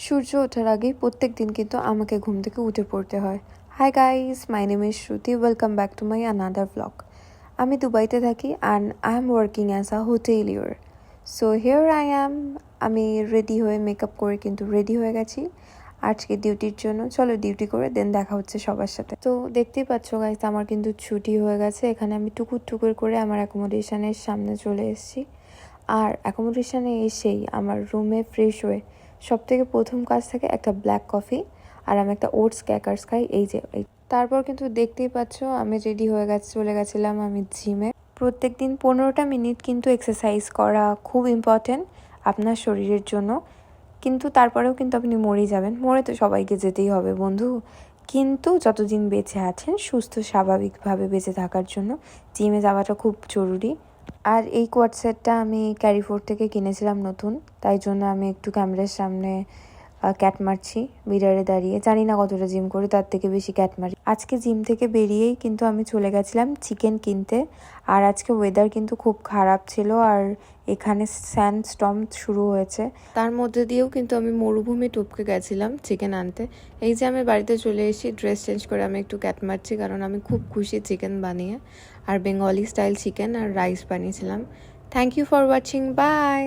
সূর্য ওঠার আগেই প্রত্যেক দিন কিন্তু আমাকে ঘুম থেকে উঠে পড়তে হয়। Hi guys, my name is Shruti, welcome back to my another blog. আমি দুবাইতে থাকি and I am working as a hotelier. So here I am. আমি রেডি হয়ে মেকআপ করে কিন্তু রেডি হয়ে গেছি আজকে ডিউটির জন্য। চলো ডিউটি করে দেন দেখা হচ্ছে সবার সাথে। তো দেখতেই পাচ্ছ গাইস, আমার কিন্তু ছুটি হয়ে গেছে। এখানে আমি টুকুর টুকুর করে আমার অ্যাকোমোডেশনের সামনে চলে এসেছি। আর অ্যাকোমোডেশনে এসেই আমার রুমে ফ্রেশ হয়ে সবথেকে প্রথম কাজ থাকে একটা ব্ল্যাক কফি, আর আমি একটা ওটস ক্র্যাকার্স খাই। এই তারপর কিন্তু দেখতেই পাচ্ছ আমি রেডি হয়ে চলে গেছিলাম আমি জিমে। প্রত্যেক দিন 15টা মিনিট কিন্তু এক্সারসাইজ করা খুব ইম্পর্টেন্ট আপনার শরীরের জন্য। কিন্তু তারপরেও কিন্তু আপনি মরেই যাবেন, মরে তো সবাইকে যেতেই হবে বন্ধু। কিন্তু যতদিন বেঁচে আছেন সুস্থ স্বাভাবিকভাবে বেঁচে থাকার জন্য জিমে যাওয়াটা খুব জরুরি। আর এই কোয়াড সেটটা আমি ক্যারিফোর থেকে কিনেছিলাম নতুন, তাই জন্য আমি একটু ক্যামেরার সামনে ক্যাট মারছি মিরারে দাঁড়িয়ে। জানি না কতটা জিম করি, তার থেকে বেশি ক্যাট মারি। আজকে জিম থেকে বেরিয়েই কিন্তু আমি চলে গেছিলাম চিকেন কিনতে। আর আজকে ওয়েদার কিন্তু খুব খারাপ ছিল, আর এখানে স্যান্ড স্টর্ম শুরু হয়েছে। তার মধ্যে দিয়েও কিন্তু আমি মরুভূমি টপকে গেছিলাম চিকেন আনতে। এই যে আমি বাড়িতে চলে এসেছি, ড্রেস চেঞ্জ করে আমি একটু ক্যাট মারছি, কারণ আমি খুব খুশি চিকেন বানিয়ে। আর বেঙ্গলি স্টাইল চিকেন আর রাইস বানিয়েছিলাম। Thank you for watching, by.